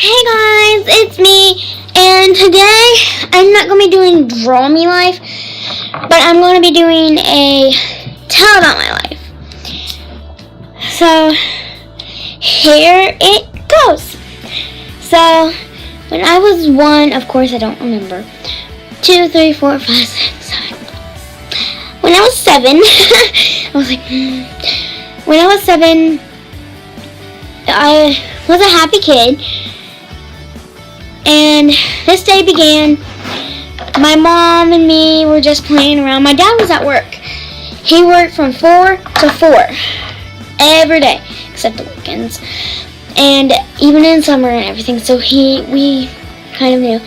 Hey guys, it's me, and today I'm not going to be doing Draw Me Life, but I'm going to be doing a Tell About My Life. So, here it goes. So, when I was 1, of course I don't remember, 2, 3, 4, 5, 6, 7. When I was 7, I was like, when I was 7, I was a happy kid. And this day began, my mom and me were just playing around. My dad was at work. He worked from 4 to 4 every day, except the weekends. And even in summer and everything, so we kind of knew.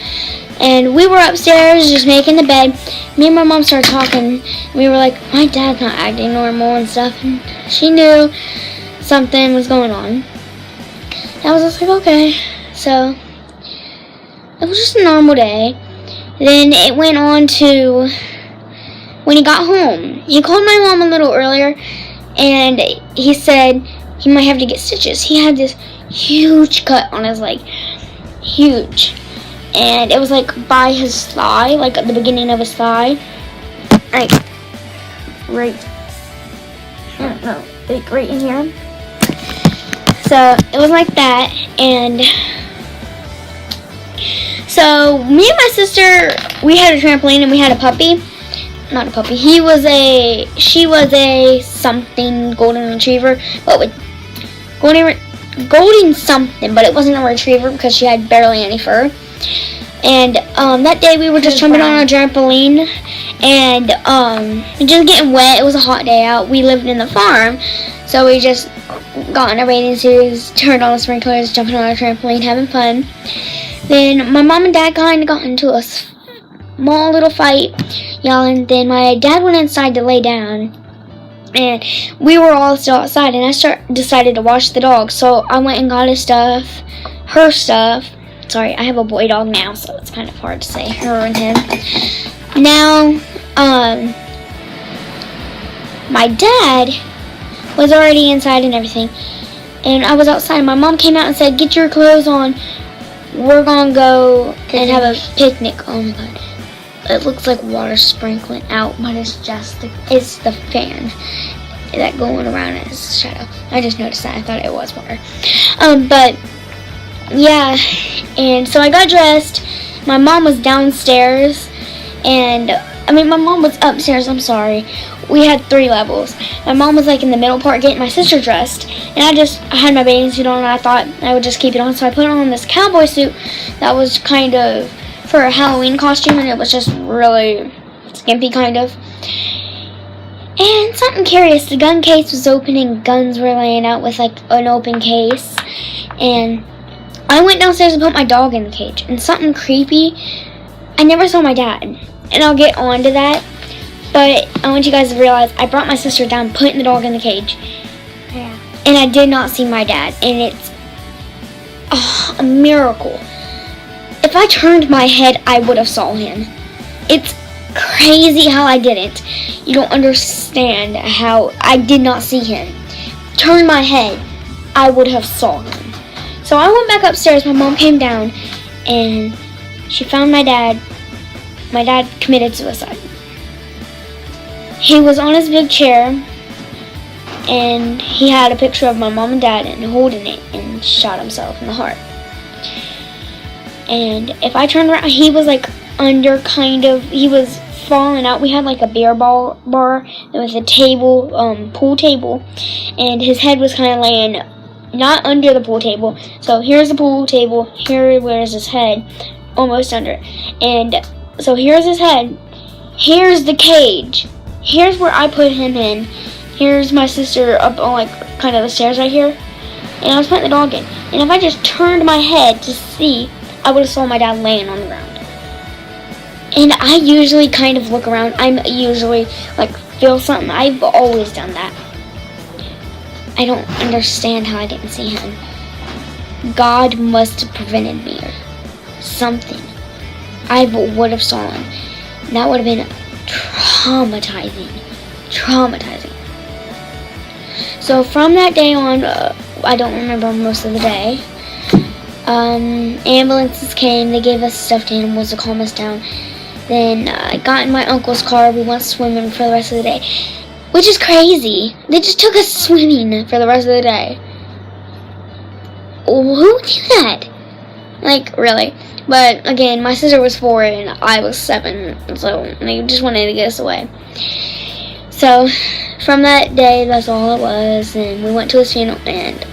And we were upstairs just making the bed. Me and my mom started talking. We were like, my dad's not acting normal and stuff. And she knew something was going on. I was just like, okay. So it was just a normal day. Then it went on to when he got home. He called my mom a little earlier, and he said he might have to get stitches. He had this huge cut on his leg. Huge. And it was like by his thigh, like at the beginning of his thigh. Like right in here. So it was like that, and so me and my sister, we had a trampoline and we had a puppy. Not a puppy. She was a something golden retriever, but with golden something, but it wasn't a retriever because she had barely any fur. And that day we were just jumping on a trampoline and just getting wet. It was a hot day out. We lived in the farm, so we just got in a rainy series, turned on the sprinklers, jumping on a trampoline, having fun. Then my mom and dad kind of got into a small little fight, yelling. Then my dad went inside to lay down, and we were all still outside, and I decided to wash the dog. So I went and got his stuff, her stuff. Sorry, I have a boy dog now, so it's kind of hard to say her and him. Now, my dad was already inside and everything, and I was outside. My mom came out and said, get your clothes on. We're gonna go and have a picnic. Oh my god. It looks like water sprinkling out, but it's the fan that going around its shadow. I just noticed that. I thought it was water. But yeah, and so I got dressed. My mom was downstairs, and my mom was upstairs. I'm sorry. We had 3 levels. My mom was like in the middle part getting my sister dressed, and I had my bathing suit on, and I thought I would just keep it on. So I put on this cowboy suit that was kind of for a Halloween costume, and it was just really skimpy kind of. And something curious, the gun case was open and guns were laying out with like an open case. And I went downstairs and put my dog in the cage. And something creepy, I never saw my dad. And I'll get on to that. But I want you guys to realize I brought my sister down, putting the dog in the cage. Yeah. And I did not see my dad. And it's a miracle. If I turned my head, I would have saw him. It's crazy how I didn't. You don't understand how I did not see him. Turn my head, I would have saw him. So I went back upstairs. My mom came down, and she found my dad. My dad committed suicide. He was on his big chair, and he had a picture of my mom and dad and holding it, and shot himself in the heart. And if I turned around, he was like under he was falling out. We had like a beer bar. There was a table, pool table, and his head was kind of laying not under the pool table. So here's the pool table, where's his head, almost under it. And so here's his head, here's the cage, here's where I put him in, here's my sister up on like kind of the stairs right here, and I was putting the dog in. And if I just turned my head to see, I would have saw my dad laying on the ground. And I usually kind of look around. I'm usually like feel something. I've always done that. I don't understand how I didn't see him. God must have prevented me or something. I would have saw him. That would have been traumatizing. So from that day on, I don't remember most of the day. Ambulances came. They gave us stuffed animals to calm us down. Then I got in my uncle's car. We went swimming for the rest of the day, which is crazy. They just took us swimming for the rest of the day. Who would do that? Like, really? But again, my sister was 4 and I was 7, so they just wanted to get us away. So from that day, that's all it was. And we went to his funeral, and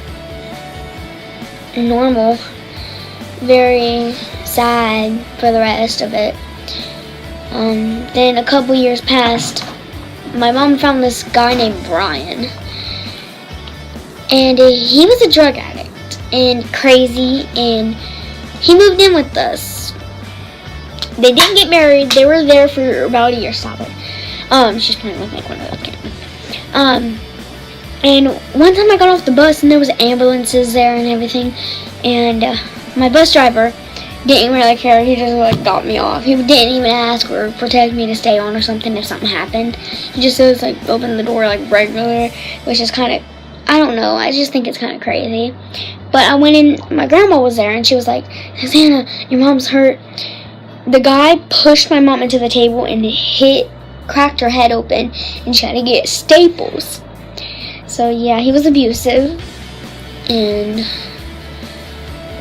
normal, very sad for the rest of it. Then a couple years passed. My mom found this guy named Brian, and he was a drug addict and crazy, and he moved in with us. They didn't get married. They were there for about a year. Stop it. She's playing with like one of those games. And one time I got off the bus and there was ambulances there and everything, and my bus driver didn't really care. He just like got me off. He didn't even ask or protect me to stay on or something if something happened. He just was like open the door like regular, which is kind of, I don't know, I just think it's kind of crazy. But I went in, my grandma was there and she was like, Susanna, your mom's hurt. The guy pushed my mom into the table and cracked her head open, and she had to get staples. So yeah, he was abusive, and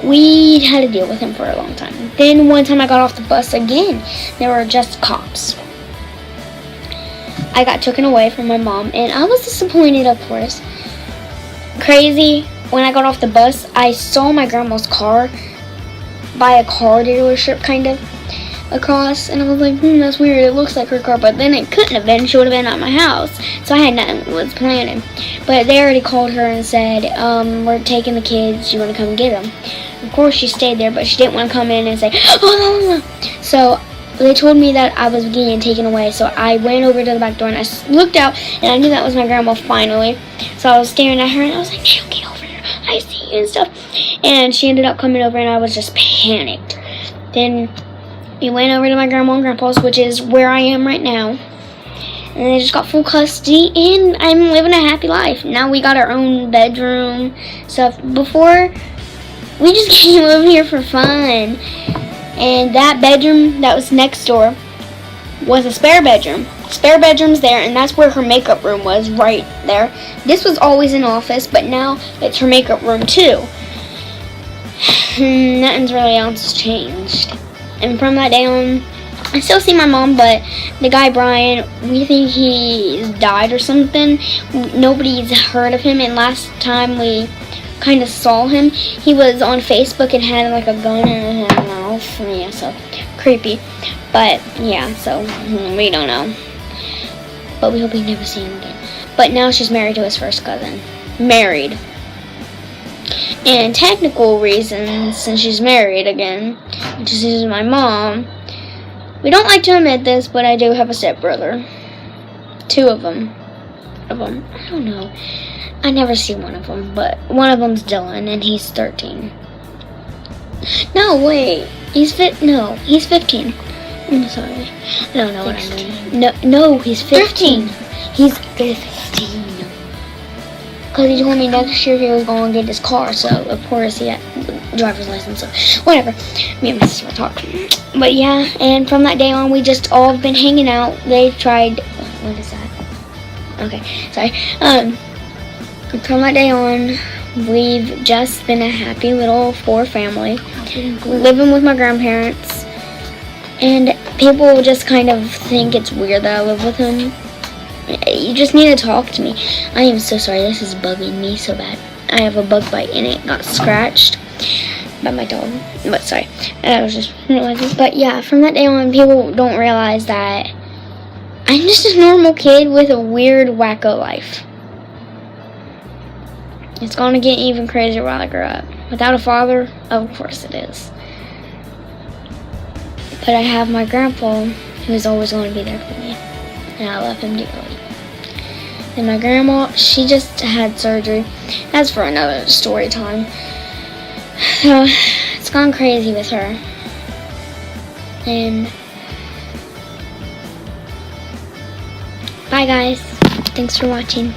we had to deal with him for a long time. Then one time I got off the bus again, there were just cops. I got taken away from my mom, and I was disappointed, of course. Crazy, when I got off the bus, I saw my grandma's car by a car dealership, kind of, across, and I was like, that's weird, it looks like her car, but then it couldn't have been, she would have been at my house, so I had nothing, was planning. But they already called her and said, we're taking the kids, you want to come get them? Of course she stayed there, but she didn't want to come in and say, oh, no. So they told me that I was getting taken away, so I went over to the back door and I looked out, and I knew that was my grandma finally. So I was staring at her and I was like, Jill, get over here, I see you and stuff. And she ended up coming over and I was just panicked. Then we went over to my grandma and grandpa's, which is where I am right now. And they just got full custody, and I'm living a happy life. Now we got our own bedroom, stuff. Before, we just came over here for fun. And that bedroom that was next door was a spare bedroom. Spare bedroom's there, and that's where her makeup room was, right there. This was always an office, but now it's her makeup room too. Nothing's really else changed. And from that day on, I still see my mom, but the guy Brian, we think he's died or something. Nobody's heard of him, and last time we kind of saw him, he was on Facebook and had like a gun in his mouth. Yeah, so creepy. But yeah, so we don't know. But we hope we never see him again. But now she's married to his first cousin. Married. And technical reasons, since she's married again, which is my mom. We don't like to admit this, but I do have a stepbrother. 2 of them. I don't know. I never see one of them, but one of them's Dylan, and he's 13. No, wait. He's 15. I'm sorry. I don't know 16. What I mean. No, he's 15. 13. He's 15. Because he told me next year he was going to get his car, so of course he had driver's license, so whatever. Me and my sister were talking. But yeah, and from that day on, we just all been hanging out. They tried, what is that? Okay, sorry. From that day on, we've just been a happy little 4 family, living with my grandparents, and people just kind of think it's weird that I live with them. You just need to talk to me. I am so sorry, this is bugging me so bad. I have a bug bite and it got scratched by my dog. But sorry, I was just realizing. But yeah, from that day on, people don't realize that I'm just a normal kid with a weird, wacko life. It's gonna get even crazier while I grow up. Without a father, of course it is. But I have my grandpa, who's always going to be there for me. And I love him dearly. And my grandma, she just had surgery. That's for another story time. So, it's gone crazy with her. And bye guys. Thanks for watching.